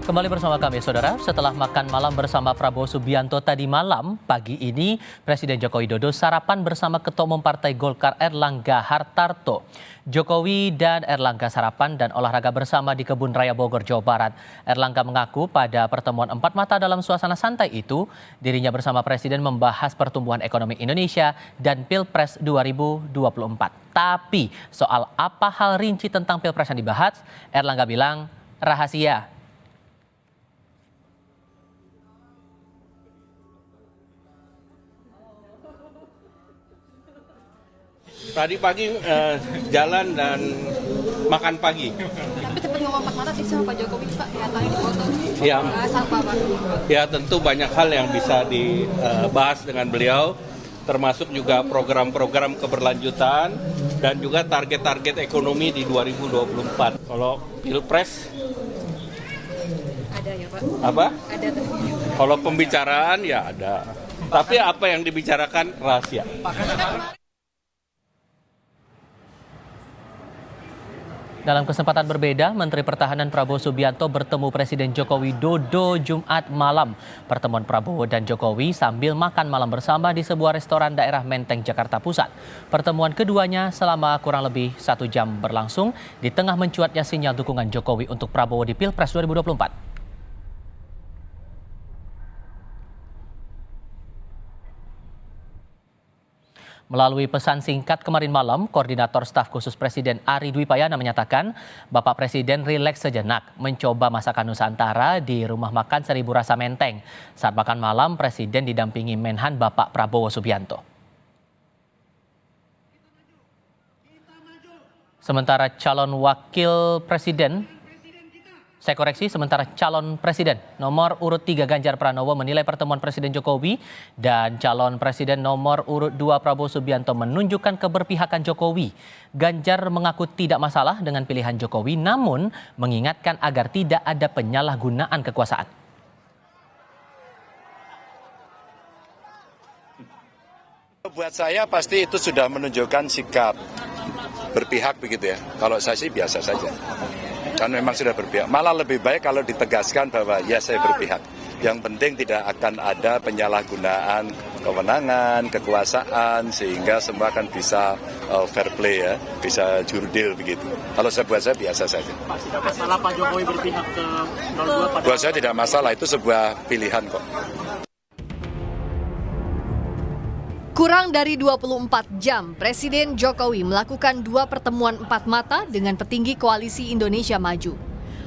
Kembali bersama kami, Saudara. Setelah makan malam bersama Prabowo Subianto tadi malam, pagi ini Presiden Joko Widodo sarapan bersama Ketua Umum Partai Golkar Erlangga Hartarto. Jokowi dan Erlangga sarapan dan olahraga bersama di Kebun Raya Bogor, Jawa Barat. Erlangga mengaku pada pertemuan empat mata dalam suasana santai itu, dirinya bersama Presiden membahas pertumbuhan ekonomi Indonesia dan Pilpres 2024. Tapi soal apa hal rinci tentang Pilpres yang dibahas, Erlangga bilang rahasia. Tadi pagi jalan dan makan pagi. Tapi sempat ngomong empat mata sih sama Pak Jokowi, Pak, kelihatannya di foto. Ya, Apa, Pak? ya tentu banyak hal yang bisa dibahas dengan beliau, termasuk juga program-program keberlanjutan dan juga target-target ekonomi di 2024. Kalau Pilpres Ada ya, Pak? apa? Ada. Kalau pembicaraan ya ada. Tapi apa yang dibicarakan rahasia. Dalam kesempatan berbeda, Menteri Pertahanan Prabowo Subianto bertemu Presiden Joko Widodo Jumat malam. Pertemuan Prabowo dan Jokowi sambil makan malam bersama di sebuah restoran daerah Menteng, Jakarta Pusat. Pertemuan keduanya selama kurang lebih 1 jam berlangsung di tengah mencuatnya sinyal dukungan Jokowi untuk Prabowo di Pilpres 2024. Melalui pesan singkat kemarin malam, Koordinator Staf Khusus Presiden Ari Dwi Payana menyatakan Bapak Presiden rileks sejenak mencoba masakan Nusantara di rumah makan Seribu Rasa Menteng. Saat makan malam, Presiden didampingi Menhan Bapak Prabowo Subianto. Sementara calon wakil presiden, sementara calon presiden nomor urut 3 Ganjar Pranowo menilai pertemuan Presiden Jokowi dan calon presiden nomor urut 2 Prabowo Subianto menunjukkan keberpihakan Jokowi. Ganjar mengaku tidak masalah dengan pilihan Jokowi, namun mengingatkan agar tidak ada penyalahgunaan kekuasaan. Buat saya pasti itu sudah menunjukkan sikap berpihak begitu ya. Kalau saya sih biasa saja. Kan memang sudah berpihak. Malah lebih baik kalau ditegaskan bahwa ya saya berpihak. Yang penting tidak akan ada penyalahgunaan kewenangan, kekuasaan, sehingga semua akan bisa fair play ya, bisa jurdil begitu. Kalau buat saya biasa saja. Pak, tidak masalah Pak Jokowi berpihak ke 02? Buat saya tidak masalah, itu sebuah pilihan kok. Kurang dari 24 jam, Presiden Jokowi melakukan 2 pertemuan empat mata dengan petinggi Koalisi Indonesia Maju.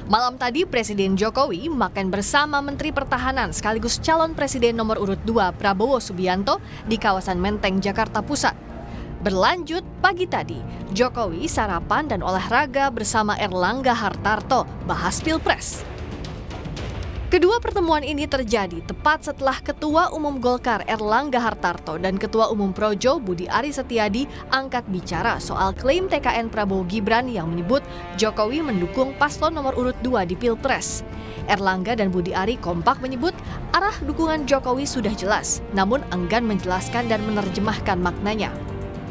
Malam tadi, Presiden Jokowi makan bersama Menteri Pertahanan sekaligus calon Presiden nomor urut 2 Prabowo Subianto di kawasan Menteng, Jakarta Pusat. Berlanjut, pagi tadi, Jokowi sarapan dan olahraga bersama Erlangga Hartarto bahas Pilpres. Kedua pertemuan ini terjadi tepat setelah Ketua Umum Golkar Erlangga Hartarto dan Ketua Umum Projo Budi Aris Setiadi angkat bicara soal klaim TKN Prabowo Gibran yang menyebut Jokowi mendukung paslon nomor urut 2 di Pilpres. Erlangga dan Budi Ari kompak menyebut arah dukungan Jokowi sudah jelas, namun enggan menjelaskan dan menerjemahkan maknanya.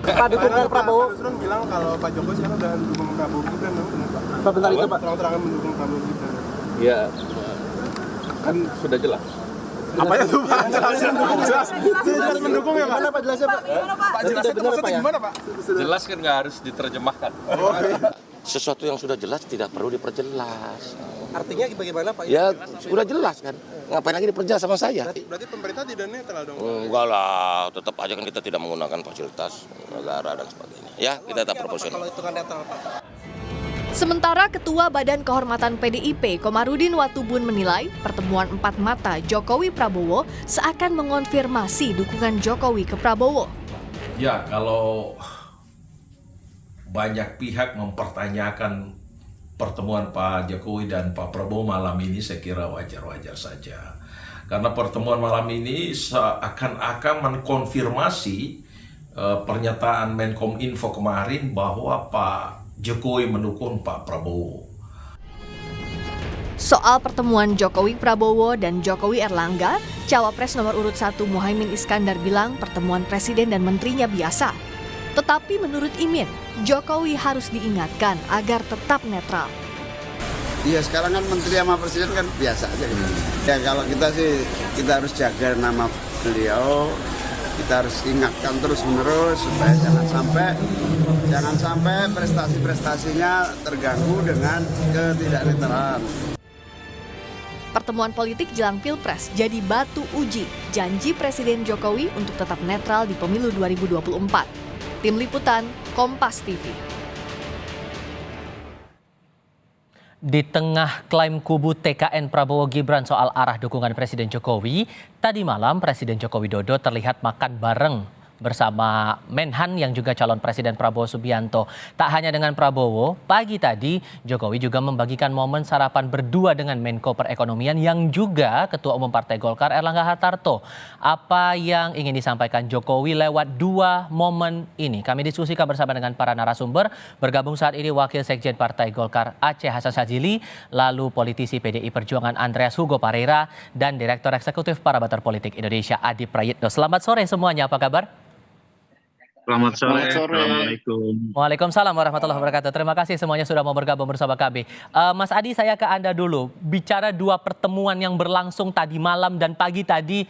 Pak, dukungan Prabowo. Pak bilang kalau Pak Jokowi sekarang udah mendukung Prabowo Gibran, kenapa? Pak, bentar itu Pak. Terang-terangan mendukung Prabowo Gibran. Ya, kan sudah jelas. Apa ya tuh Pak? Jelas mendukung ya Pak? Gimana Pak jelasnya Pak? Pak jelasnya itu maksudnya gimana Pak? Jelas kan nggak harus diterjemahkan. Sesuatu yang sudah jelas tidak perlu diperjelas. Artinya bagaimana Pak? Ya sudah jelas kan. Ngapain lagi diperjelas sama saya? Berarti pemerintah tidak netral dong? Enggak lah, tetap aja kan kita tidak menggunakan fasilitas negara dan sebagainya. Ya, kita tetap proporsional. Kalau hitungan netral Pak. Sementara Ketua Badan Kehormatan PDIP Komarudin Watubun menilai pertemuan empat mata Jokowi Prabowo seakan mengonfirmasi dukungan Jokowi ke Prabowo. Ya, kalau banyak pihak mempertanyakan pertemuan Pak Jokowi dan Pak Prabowo malam ini, saya kira wajar-wajar saja. Karena pertemuan malam ini seakan-akan mengkonfirmasi pernyataan Menkominfo kemarin bahwa Pak Jokowi mendukung Pak Prabowo. Soal pertemuan Jokowi Prabowo dan Jokowi Erlangga, Cawapres nomor urut 1 Muhaimin Iskandar bilang pertemuan presiden dan menterinya biasa. Tetapi menurut Imin, Jokowi harus diingatkan agar tetap netral. Iya sekarang kan menteri sama presiden kan biasa aja gitu. Ya kalau kita sih kita harus jaga nama beliau, kita harus ingatkan terus menerus supaya jangan sampai prestasi-prestasinya terganggu dengan ketidaknetralan. Pertemuan politik jelang Pilpres jadi batu uji janji Presiden Jokowi untuk tetap netral di pemilu 2024. Tim Liputan, Kompas TV. Di tengah klaim kubu TKN Prabowo Gibran soal arah dukungan Presiden Jokowi, tadi malam Presiden Joko Widodo terlihat makan bareng bersama Menhan yang juga calon Presiden Prabowo Subianto. Tak hanya dengan Prabowo, pagi tadi Jokowi juga membagikan momen sarapan berdua dengan Menko Perekonomian yang juga Ketua Umum Partai Golkar Erlangga Hartarto. Apa yang ingin disampaikan Jokowi lewat dua momen ini? Kami diskusikan bersama dengan para narasumber. Bergabung saat ini Wakil Sekjen Partai Golkar Aceh Hasan Syadzili, lalu politisi PDI Perjuangan Andreas Hugo Pareira, dan Direktur Eksekutif Parameter Politik Indonesia Adi Prayitno. Selamat sore semuanya, apa kabar? Selamat sore. Assalamualaikum. Waalaikumsalam warahmatullahi wabarakatuh. Terima kasih semuanya sudah mau bergabung bersama kami. Mas Adi, saya ke Anda dulu. Bicara dua pertemuan yang berlangsung tadi malam dan pagi tadi,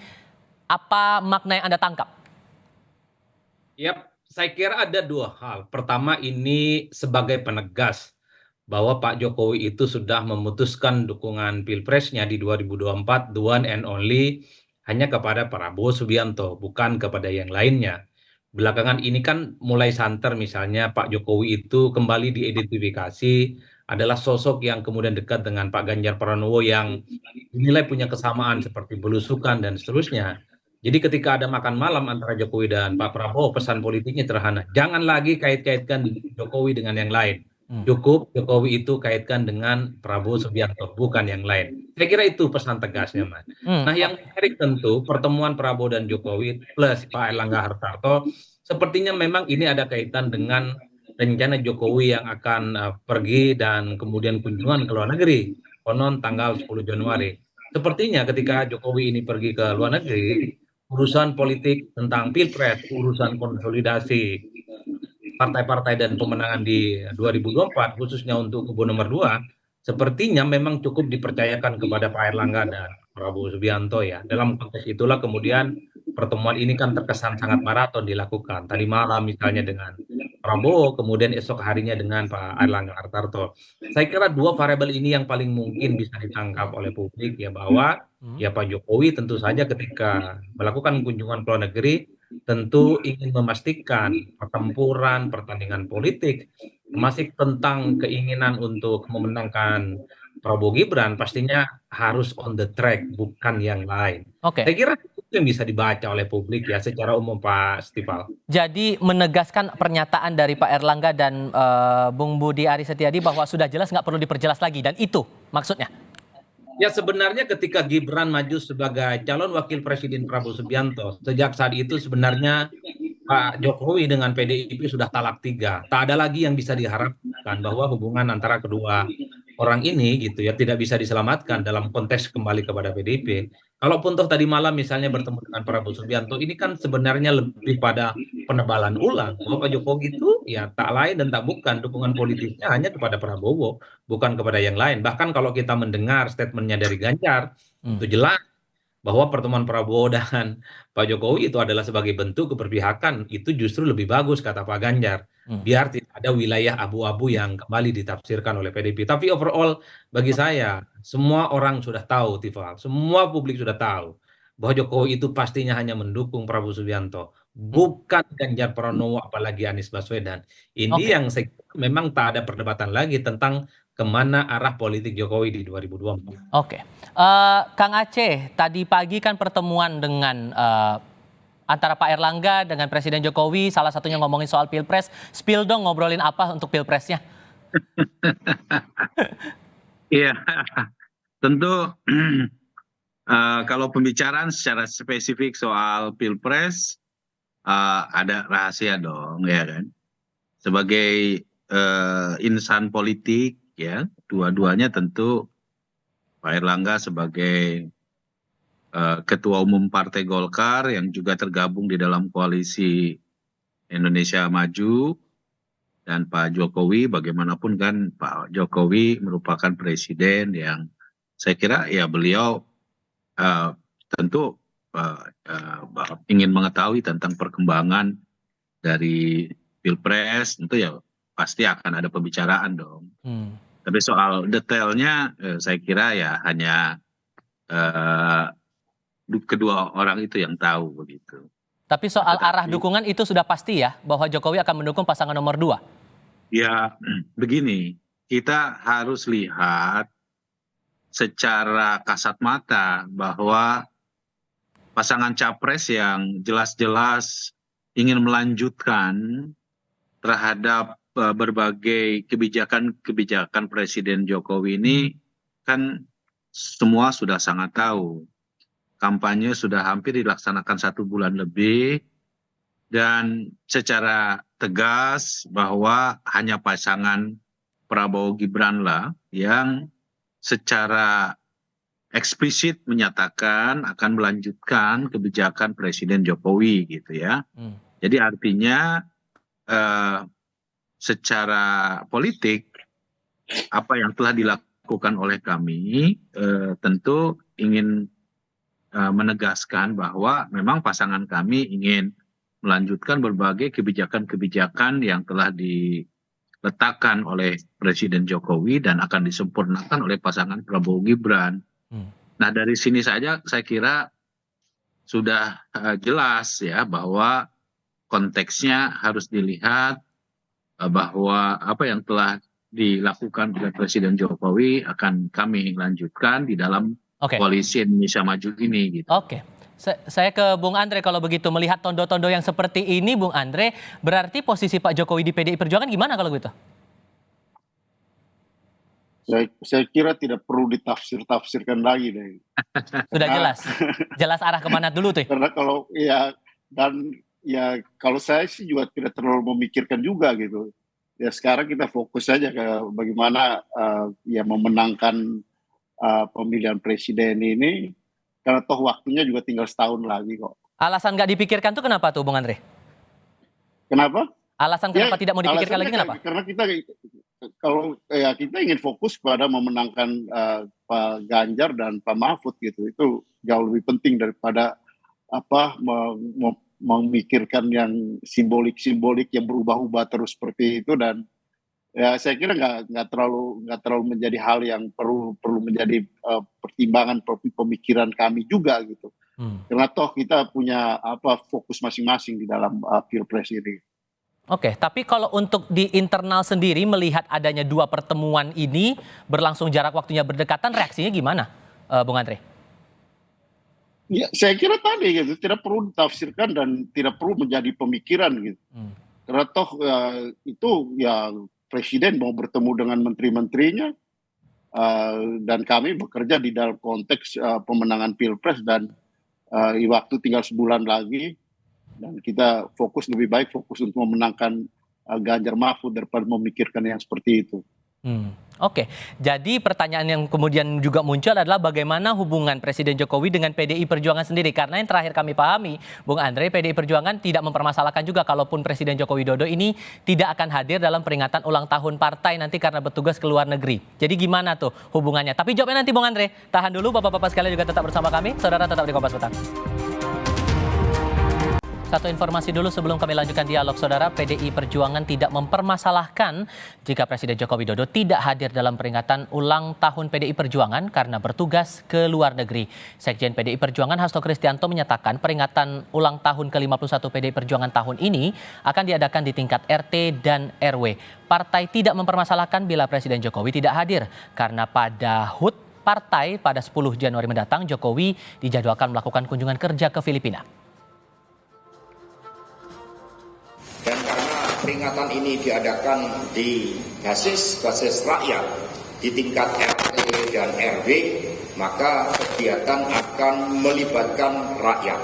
apa makna yang Anda tangkap? Ya, saya kira ada dua hal. Pertama, ini sebagai penegas bahwa Pak Jokowi itu sudah memutuskan dukungan Pilpresnya di 2024, the one and only, hanya kepada Prabowo Subianto, bukan kepada yang lainnya. Belakangan ini kan mulai santer, misalnya Pak Jokowi itu kembali diidentifikasi adalah sosok yang kemudian dekat dengan Pak Ganjar Pranowo yang dinilai punya kesamaan seperti belusukan dan seterusnya. Jadi ketika ada makan malam antara Jokowi dan Pak Prabowo, pesan politiknya sederhana. Jangan lagi kait-kaitkan Jokowi dengan yang lain. Cukup Jokowi itu kaitkan dengan Prabowo Subianto, bukan yang lain. Saya kira itu pesan tegasnya, Mas. Nah, yang menarik tentu pertemuan Prabowo dan Jokowi plus Pak Erlangga Hartarto, sepertinya memang ini ada kaitan dengan rencana Jokowi yang akan pergi dan kemudian kunjungan ke luar negeri, konon tanggal 10 Januari. Sepertinya ketika Jokowi ini pergi ke luar negeri, urusan politik tentang Pilpres, urusan konsolidasi partai-partai dan pemenangan di 2024, khususnya untuk kubu nomor 2, sepertinya memang cukup dipercayakan kepada Pak Erlangga dan Prabowo Subianto ya. Dalam konteks itulah kemudian pertemuan ini kan terkesan sangat maraton dilakukan. Tadi malam misalnya dengan Prabowo, kemudian esok harinya dengan Pak Erlangga Hartarto. Saya kira dua variabel ini yang paling mungkin bisa ditangkap oleh publik ya, bahwa ya Pak Jokowi tentu saja ketika melakukan kunjungan ke luar negeri tentu ingin memastikan pertempuran, pertandingan politik masih tentang keinginan untuk memenangkan Prabowo Gibran pastinya harus on the track, bukan yang lain. Oke. Saya kira itu yang bisa dibaca oleh publik ya secara umum, Pak Stifal. Jadi menegaskan pernyataan dari Pak Erlangga dan Bung Budi Aris Setiadi bahwa sudah jelas nggak perlu diperjelas lagi, dan itu maksudnya? Ya sebenarnya ketika Gibran maju sebagai calon wakil presiden Prabowo Subianto, sejak saat itu sebenarnya Pak Jokowi dengan PDIP sudah talak 3. Tak ada lagi yang bisa diharapkan bahwa hubungan antara kedua orang ini gitu ya tidak bisa diselamatkan dalam konteks kembali kepada PDIP. Kalaupun toh tadi malam misalnya bertemu dengan Prabowo Subianto, ini kan sebenarnya lebih pada penebalan ulang bahwa Pak Jokowi itu ya tak lain dan tak bukan dukungan politiknya hanya kepada Prabowo, bukan kepada yang lain. Bahkan kalau kita mendengar statementnya dari Ganjar, itu jelas bahwa pertemuan Prabowo dan Pak Jokowi itu adalah sebagai bentuk keberpihakan, itu justru lebih bagus kata Pak Ganjar. Biar tidak ada wilayah abu-abu yang kembali ditafsirkan oleh PDIP. Tapi overall bagi saya, semua orang sudah tahu, Tifal, semua publik sudah tahu bahwa Jokowi itu pastinya hanya mendukung Prabowo Subianto, bukan Ganjar Pranowo apalagi Anies Baswedan. Ini yang saya kira memang tak ada perdebatan lagi tentang kemana arah politik Jokowi di 2024. Oke. Kang Aceh, tadi pagi kan pertemuan dengan antara Pak Erlangga dengan Presiden Jokowi, salah satunya ngomongin soal Pilpres. Spill dong, ngobrolin apa untuk Pilpresnya? Iya, tentu kalau pembicaraan secara spesifik soal Pilpres, ada rahasia dong, ya kan? Sebagai insan politik, ya, dua-duanya tentu Pak Erlangga sebagai Ketua Umum Partai Golkar yang juga tergabung di dalam koalisi Indonesia Maju, dan Pak Jokowi. Bagaimanapun kan Pak Jokowi merupakan presiden yang saya kira ya beliau tentu ingin mengetahui tentang perkembangan dari Pilpres, tentu ya pasti akan ada pembicaraan dong. Tapi soal detailnya saya kira ya hanya kedua orang itu yang tahu begitu. Tapi soal arah dukungan itu sudah pasti ya, bahwa Jokowi akan mendukung pasangan nomor 2? Ya begini, kita harus lihat secara kasat mata bahwa pasangan capres yang jelas-jelas ingin melanjutkan terhadap berbagai kebijakan Presiden Jokowi ini kan semua sudah sangat tahu. Kampanye sudah hampir dilaksanakan 1 bulan lebih dan secara tegas bahwa hanya pasangan Prabowo Gibran lah yang secara eksplisit menyatakan akan melanjutkan kebijakan Presiden Jokowi gitu ya. Jadi artinya secara politik apa yang telah dilakukan oleh kami tentu ingin menegaskan bahwa memang pasangan kami ingin melanjutkan berbagai kebijakan-kebijakan yang telah diletakkan oleh Presiden Jokowi dan akan disempurnakan oleh pasangan Prabowo Gibran. Nah dari sini saja saya kira sudah jelas ya bahwa konteksnya harus dilihat bahwa apa yang telah dilakukan oleh Presiden Jokowi akan kami lanjutkan di dalam koalisi Indonesia Maju ini gitu. Oke. Saya ke Bung Andre, kalau begitu melihat tondo-tondo yang seperti ini Bung Andre, berarti posisi Pak Jokowi di PDI Perjuangan gimana kalau gitu? Saya kira tidak perlu ditafsir-tafsirkan lagi deh. Sudah jelas arah kemana dulu tuh. Karena kalau kalau saya sih juga tidak terlalu memikirkan juga gitu. Ya sekarang kita fokus saja ke bagaimana memenangkan pemilihan presiden ini, karena toh waktunya juga tinggal setahun lagi kok. Alasan nggak dipikirkan tuh kenapa tuh Bung Andre? Kenapa? Alasan kenapa tidak mau dipikirkan lagi kenapa? Karena kita ingin fokus pada memenangkan Pak Ganjar dan Pak Mahfud gitu. Itu jauh lebih penting daripada memikirkan yang simbolik-simbolik yang berubah-ubah terus seperti itu. Dan ya saya kira nggak terlalu menjadi hal yang perlu menjadi pertimbangan pemikiran kami juga gitu. Karena toh kita punya fokus masing-masing di dalam Pilpres ini. Oke, tapi kalau untuk di internal sendiri melihat adanya 2 pertemuan ini berlangsung jarak waktunya berdekatan, reaksinya gimana, Bung Andre? Ya, saya kira tadi gitu, tidak perlu ditafsirkan dan tidak perlu menjadi pemikiran gitu. Karena toh itu ya Presiden mau bertemu dengan menteri-menterinya dan kami bekerja di dalam konteks pemenangan Pilpres dan waktu tinggal sebulan lagi. Dan kita lebih baik fokus untuk memenangkan Ganjar Mahfud daripada memikirkan yang seperti itu. Oke, jadi pertanyaan yang kemudian juga muncul adalah bagaimana hubungan Presiden Jokowi dengan PDI Perjuangan sendiri. Karena yang terakhir kami pahami, Bung Andre, PDI Perjuangan tidak mempermasalahkan juga kalaupun Presiden Joko Widodo ini tidak akan hadir dalam peringatan ulang tahun partai nanti karena bertugas ke luar negeri. Jadi gimana tuh hubungannya? Tapi jawabnya nanti Bung Andre. Tahan dulu, Bapak-Bapak sekalian juga tetap bersama kami. Saudara tetap di Kompas Petang. Satu informasi dulu sebelum kami lanjutkan dialog, Saudara. PDI Perjuangan tidak mempermasalahkan jika Presiden Joko Widodo tidak hadir dalam peringatan ulang tahun PDI Perjuangan karena bertugas ke luar negeri. Sekjen PDI Perjuangan Hasto Kristianto menyatakan peringatan ulang tahun ke-51 PDI Perjuangan tahun ini akan diadakan di tingkat RT dan RW. Partai tidak mempermasalahkan bila Presiden Jokowi tidak hadir karena pada HUT partai pada 10 Januari mendatang Jokowi dijadwalkan melakukan kunjungan kerja ke Filipina. Dan karena peringatan ini diadakan di basis rakyat di tingkat RT dan RW, maka kegiatan akan melibatkan rakyat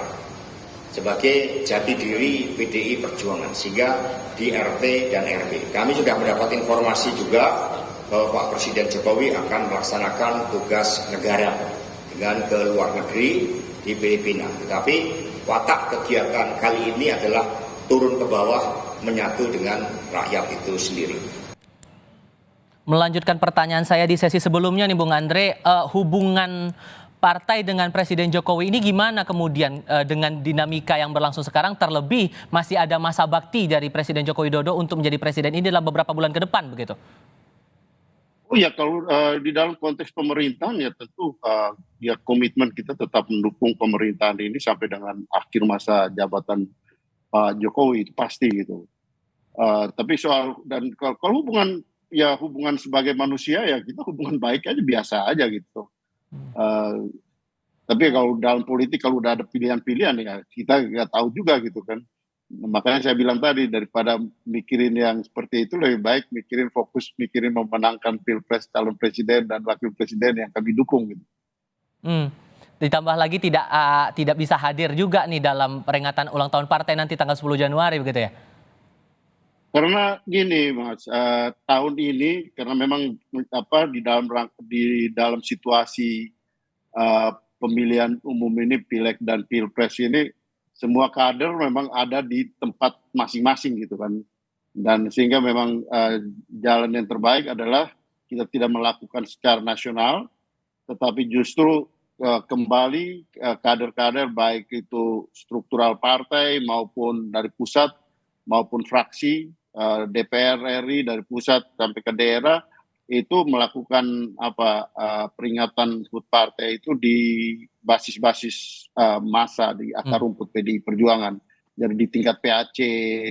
sebagai jati diri PDI Perjuangan, sehingga di RT dan RW. Kami sudah mendapat informasi juga bahwa Pak Presiden Jokowi akan melaksanakan tugas negara dengan ke luar negeri di Filipina. Tetapi watak kegiatan kali ini adalah turun ke bawah, menyatu dengan rakyat itu sendiri. Melanjutkan pertanyaan saya di sesi sebelumnya nih Bung Andre, hubungan partai dengan Presiden Jokowi ini gimana kemudian dengan dinamika yang berlangsung sekarang, terlebih masih ada masa bakti dari Presiden Joko Widodo untuk menjadi presiden ini dalam beberapa bulan ke depan begitu? Oh ya, kalau di dalam konteks pemerintahan ya tentu ya komitmen kita tetap mendukung pemerintahan ini sampai dengan akhir masa jabatan Pak Jokowi, itu pasti gitu. Tapi soal dan kalau hubungan sebagai manusia ya kita hubungan baik aja, biasa aja gitu. Tapi kalau dalam politik kalau udah ada pilihan-pilihan ya kita nggak tahu juga gitu kan. Makanya saya bilang tadi, daripada mikirin yang seperti itu lebih baik mikirin memenangkan pilpres calon presiden dan wakil presiden yang kami dukung gitu. Ditambah lagi tidak bisa hadir juga nih dalam peringatan ulang tahun partai nanti tanggal 10 Januari begitu ya? Karena gini Mas, tahun ini karena memang di dalam situasi pemilihan umum ini, pileg dan pilpres ini, semua kader memang ada di tempat masing-masing gitu kan. Dan sehingga memang jalan yang terbaik adalah kita tidak melakukan secara nasional, tetapi justru kembali kader-kader baik itu struktural partai maupun dari pusat maupun fraksi, DPR RI dari pusat sampai ke daerah itu melakukan peringatan HUT partai itu di basis-basis massa di akar rumput PDI Perjuangan. Jadi di tingkat PAC,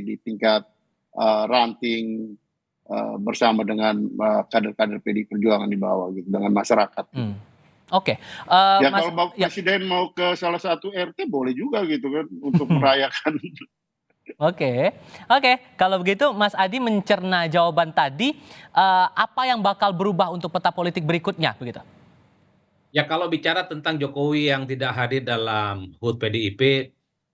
di tingkat ranting bersama dengan kader-kader PDI Perjuangan di bawah gitu, dengan masyarakat. Oke. Ya kalau Presiden mau ke salah satu RT boleh juga gitu kan untuk merayakan. Oke. Kalau begitu Mas Adi mencerna jawaban tadi, apa yang bakal berubah untuk peta politik berikutnya begitu? Ya kalau bicara tentang Jokowi yang tidak hadir dalam HUT PDIP,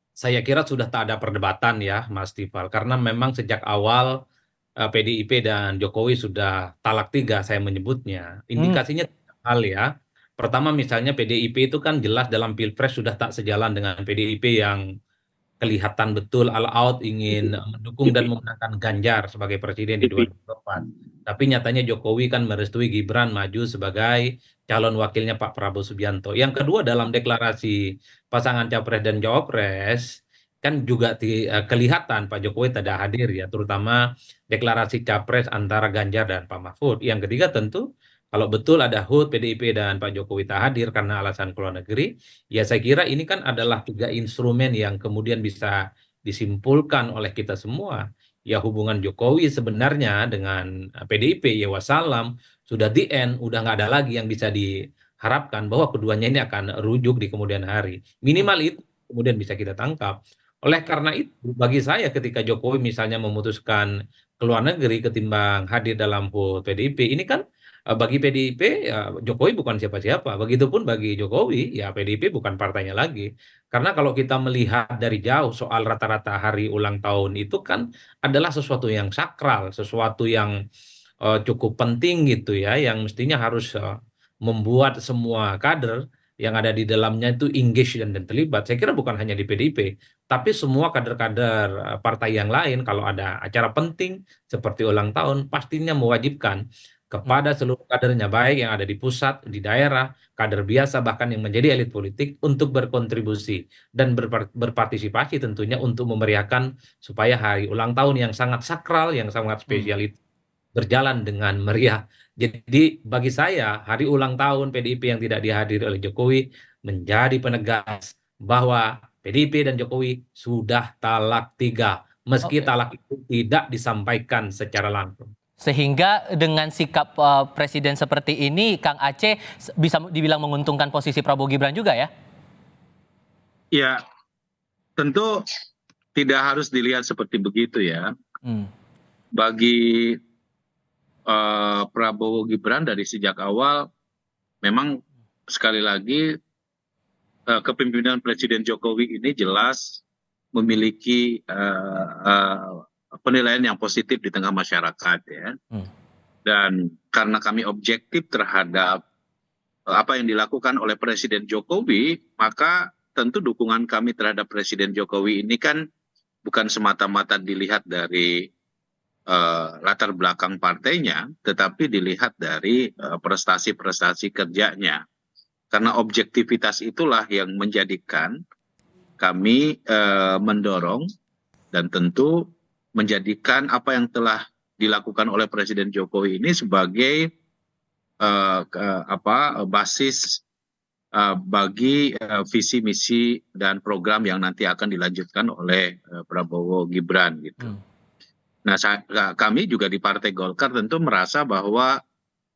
saya kira sudah tak ada perdebatan ya Mas Tifal, karena memang sejak awal PDIP dan Jokowi sudah talak 3 saya menyebutnya. Indikasinya hal ya. Pertama misalnya PDIP itu kan jelas dalam Pilpres sudah tak sejalan dengan PDIP yang kelihatan betul all out ingin mendukung dan memenangkan Ganjar sebagai presiden di 2024. Tapi nyatanya Jokowi kan merestui Gibran maju sebagai calon wakilnya Pak Prabowo Subianto. Yang kedua dalam deklarasi pasangan Capres dan Cawapres kan juga kelihatan Pak Jokowi tidak hadir ya, terutama deklarasi Capres antara Ganjar dan Pak Mahfud. Yang ketiga tentu kalau betul ada HUT, PDIP dan Pak Jokowi tak hadir karena alasan keluar negeri, ya saya kira ini kan adalah 3 instrumen yang kemudian bisa disimpulkan oleh kita semua. Ya hubungan Jokowi sebenarnya dengan PDIP ya wassalam, sudah di end, udah nggak ada lagi yang bisa diharapkan bahwa keduanya ini akan rujuk di kemudian hari. Minimal itu kemudian bisa kita tangkap. Oleh karena itu bagi saya ketika Jokowi misalnya memutuskan keluar negeri ketimbang hadir dalam HUT PDIP, ini kan bagi PDIP ya Jokowi bukan siapa-siapa. Begitupun bagi Jokowi ya PDIP bukan partainya lagi. Karena kalau kita melihat dari jauh soal rata-rata hari ulang tahun itu kan adalah sesuatu yang sakral, sesuatu yang cukup penting gitu ya, yang mestinya harus membuat semua kader yang ada di dalamnya itu engage dan terlibat. Saya kira bukan hanya di PDIP, tapi semua kader-kader partai yang lain kalau ada acara penting seperti ulang tahun pastinya mewajibkan kepada seluruh kadernya, baik yang ada di pusat, di daerah, kader biasa, bahkan yang menjadi elit politik untuk berkontribusi dan berpartisipasi tentunya untuk memeriahkan supaya hari ulang tahun yang sangat sakral, yang sangat spesial itu berjalan dengan meriah. Jadi bagi saya hari ulang tahun PDIP yang tidak dihadiri oleh Jokowi menjadi penegas bahwa PDIP dan Jokowi sudah talak 3, meski talak itu tidak disampaikan secara langsung. Sehingga dengan sikap Presiden seperti ini, Kang Aceh bisa dibilang menguntungkan posisi Prabowo Gibran juga ya? Ya, tentu tidak harus dilihat seperti begitu ya. Bagi Prabowo Gibran dari sejak awal, memang sekali lagi kepemimpinan Presiden Jokowi ini jelas memiliki penilaian yang positif di tengah masyarakat ya. Dan karena kami objektif terhadap apa yang dilakukan oleh Presiden Jokowi, maka tentu dukungan kami terhadap Presiden Jokowi ini kan bukan semata-mata dilihat dari latar belakang partainya, tetapi dilihat dari prestasi-prestasi kerjanya. Karena objektivitas itulah yang menjadikan kami mendorong dan tentu menjadikan apa yang telah dilakukan oleh Presiden Jokowi ini sebagai basis bagi visi misi dan program yang nanti akan dilanjutkan oleh Prabowo Gibran gitu. Nah, kami juga di Partai Golkar tentu merasa bahwa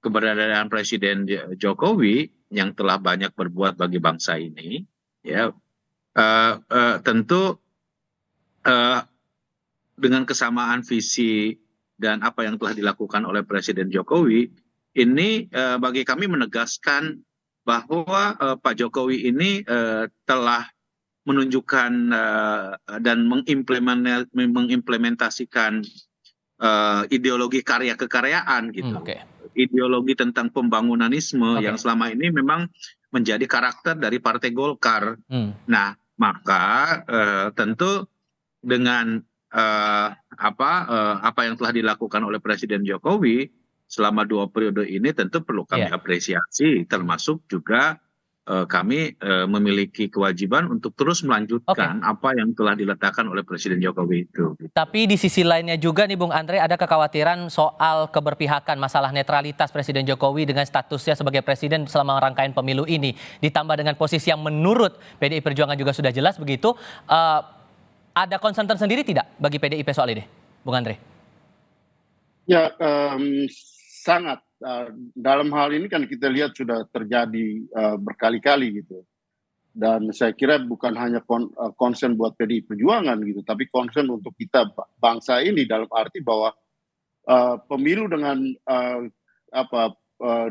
keberadaan Presiden Jokowi yang telah banyak berbuat bagi bangsa ini, ya tentu dengan kesamaan visi dan apa yang telah dilakukan oleh Presiden Jokowi ini bagi kami menegaskan bahwa Pak Jokowi ini telah menunjukkan dan mengimplementasikan ideologi karya kekaryaan gitu, ideologi tentang pembangunanisme yang selama ini memang menjadi karakter dari Partai Golkar. Nah, maka tentu dengan apa yang telah dilakukan oleh Presiden Jokowi selama 2 periode ini tentu perlu kami apresiasi, termasuk juga kami memiliki kewajiban untuk terus melanjutkan apa yang telah diletakkan oleh Presiden Jokowi itu. Tapi di sisi lainnya juga nih Bung Andre, ada kekhawatiran soal keberpihakan, masalah netralitas Presiden Jokowi dengan statusnya sebagai presiden selama rangkaian pemilu ini. Ditambah dengan posisi yang menurut PDI Perjuangan juga sudah jelas begitu. Ada concern tersendiri tidak bagi PDIP soal ini, Bung Andre? Ya, sangat. Dalam hal ini kan kita lihat sudah terjadi berkali-kali gitu. Dan saya kira bukan hanya concern buat PDI Perjuangan gitu, tapi concern untuk kita bangsa ini dalam arti bahwa pemilu dengan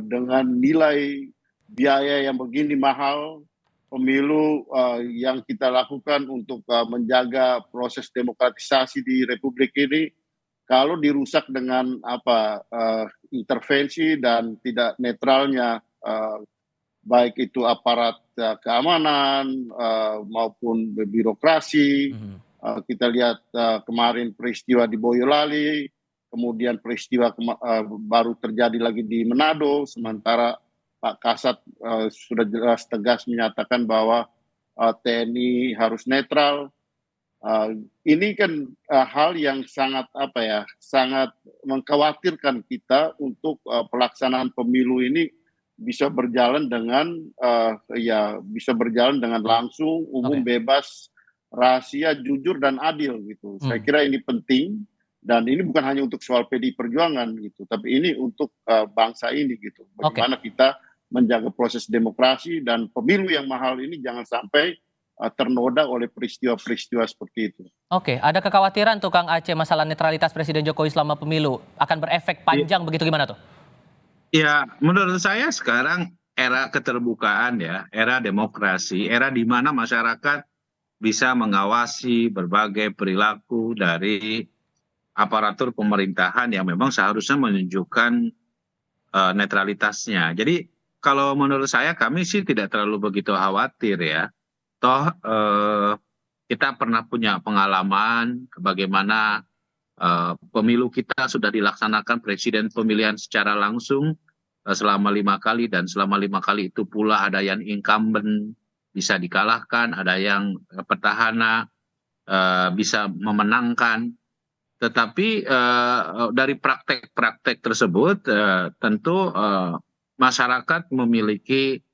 dengan nilai biaya yang begini mahal, pemilu yang kita lakukan untuk menjaga proses demokratisasi di Republik ini, kalau dirusak dengan intervensi dan tidak netralnya baik itu aparat keamanan maupun birokrasi, kita lihat kemarin peristiwa di Boyolali, kemudian peristiwa baru terjadi lagi di Manado, sementara Pak Kasat sudah jelas tegas menyatakan bahwa TNI harus netral. Ini kan hal yang sangat sangat mengkhawatirkan kita untuk pelaksanaan pemilu ini bisa berjalan dengan bisa berjalan dengan langsung, umum, bebas, rahasia, jujur dan adil gitu. Saya kira ini penting dan ini bukan hanya untuk soal PDI Perjuangan gitu, tapi ini untuk bangsa ini gitu. Bagaimana kita menjaga proses demokrasi dan pemilu yang mahal ini jangan sampai ternoda oleh peristiwa-peristiwa seperti itu. Oke, ada kekhawatiran tuh Kang Aceh masalah netralitas Presiden Jokowi selama pemilu akan berefek panjang begitu, gimana tuh? Ya, menurut saya sekarang era keterbukaan ya, era demokrasi, era di mana masyarakat bisa mengawasi berbagai perilaku dari aparatur pemerintahan yang memang seharusnya menunjukkan netralitasnya. Jadi kalau menurut saya kami sih tidak terlalu begitu khawatir ya. Toh kita pernah punya pengalaman bagaimana pemilu kita sudah dilaksanakan presiden pemilihan secara langsung selama 5 kali dan selama 5 kali itu pula ada yang incumbent bisa dikalahkan, ada yang petahana bisa memenangkan. Tetapi dari praktek-praktek tersebut tentu masyarakat memiliki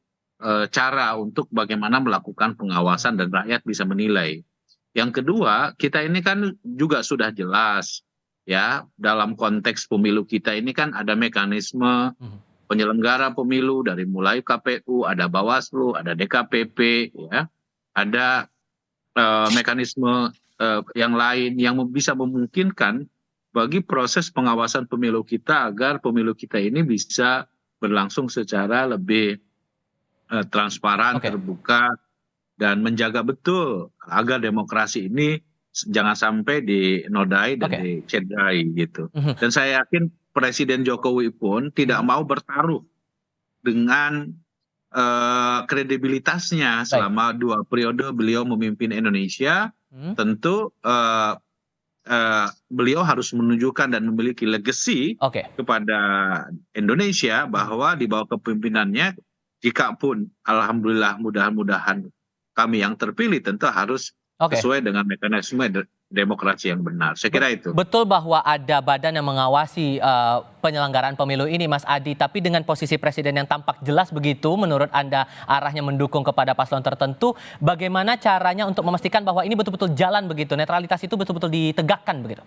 cara untuk bagaimana melakukan pengawasan dan rakyat bisa menilai. Yang kedua, kita ini kan juga sudah jelas ya dalam konteks pemilu kita ini kan ada mekanisme penyelenggara pemilu dari mulai KPU, ada Bawaslu, ada DKPP, ya, ada mekanisme yang lain yang bisa memungkinkan bagi proses pengawasan pemilu kita agar pemilu kita ini bisa berlangsung secara lebih transparan, terbuka, dan menjaga betul agar demokrasi ini jangan sampai dinodai dan dicederai gitu. Dan saya yakin Presiden Jokowi pun tidak mau bertaruh dengan kredibilitasnya selama 2 periode beliau memimpin Indonesia. Tentu beliau harus menunjukkan dan memiliki legacy kepada Indonesia bahwa di bawah kepemimpinannya, jika pun alhamdulillah mudah-mudahan kami yang terpilih, tentu harus sesuai dengan mekanisme demokrasi yang benar. Saya kira itu. Betul bahwa ada badan yang mengawasi penyelenggaraan pemilu ini, Mas Adi, tapi dengan posisi presiden yang tampak jelas begitu, menurut Anda arahnya mendukung kepada paslon tertentu, bagaimana caranya untuk memastikan bahwa ini betul-betul jalan begitu, netralitas itu betul-betul ditegakkan begitu?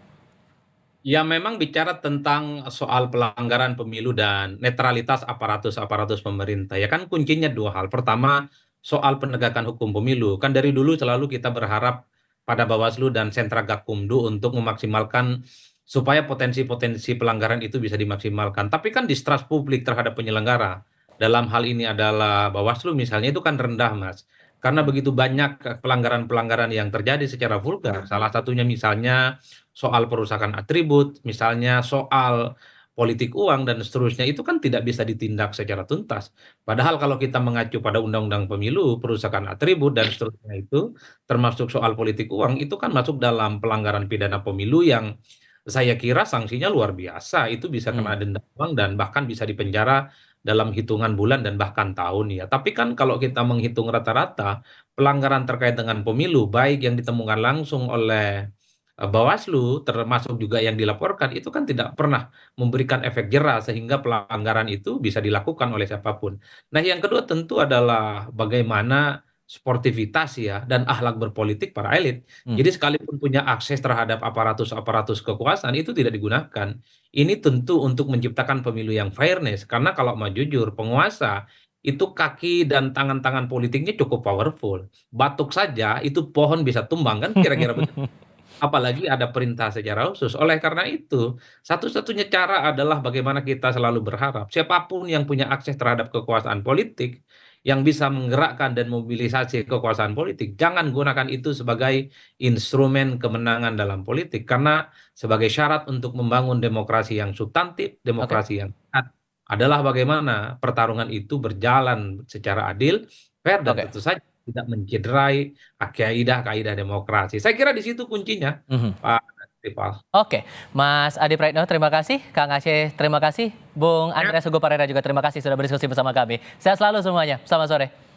Ya, memang bicara tentang soal pelanggaran pemilu dan netralitas aparatus pemerintah, ya kan kuncinya dua hal. Pertama, soal penegakan hukum pemilu. Kan dari dulu selalu kita berharap pada Bawaslu dan Sentra Gakumdu untuk memaksimalkan supaya potensi-potensi pelanggaran itu bisa dimaksimalkan. Tapi kan distrust publik terhadap penyelenggara, dalam hal ini adalah Bawaslu misalnya, itu kan rendah, Mas. Karena begitu banyak pelanggaran-pelanggaran yang terjadi secara vulgar. Salah satunya misalnya soal perusakan atribut, misalnya soal politik uang dan seterusnya, itu kan tidak bisa ditindak secara tuntas. Padahal kalau kita mengacu pada undang-undang pemilu, perusakan atribut dan seterusnya itu, termasuk soal politik uang, itu kan masuk dalam pelanggaran pidana pemilu yang saya kira sanksinya luar biasa. Itu bisa kena denda uang dan bahkan bisa dipenjara dalam hitungan bulan dan bahkan tahun ya. Tapi kan kalau kita menghitung rata-rata, pelanggaran terkait dengan pemilu, baik yang ditemukan langsung oleh Bawaslu, termasuk juga yang dilaporkan, itu kan tidak pernah memberikan efek jera sehingga pelanggaran itu bisa dilakukan oleh siapapun. Nah, yang kedua tentu adalah bagaimana sportivitas ya dan akhlak berpolitik para elit. Jadi sekalipun punya akses terhadap aparatus-aparatus kekuasaan itu tidak digunakan. Ini tentu untuk menciptakan pemilu yang fairness, karena kalau mau jujur, penguasa itu kaki dan tangan-tangan politiknya cukup powerful. Batuk saja itu pohon bisa tumbang, kan kira-kira begitu. Apalagi ada perintah secara khusus. Oleh karena itu, satu-satunya cara adalah bagaimana kita selalu berharap siapapun yang punya akses terhadap kekuasaan politik, yang bisa menggerakkan dan mobilisasi kekuasaan politik, jangan gunakan itu sebagai instrumen kemenangan dalam politik. Karena sebagai syarat untuk membangun demokrasi yang substantif, demokrasi yang sehat, adalah bagaimana pertarungan itu berjalan secara adil, fair, dan tentu saja tidak mencederai kaidah demokrasi. Saya kira di situ kuncinya, Pak Rifal. Oke, Mas Adi Praetno, terima kasih. Kang Aceh, terima kasih. Bung Andreas Hugo Parera juga terima kasih sudah berdiskusi bersama kami. Sehat selalu semuanya. Selamat sore.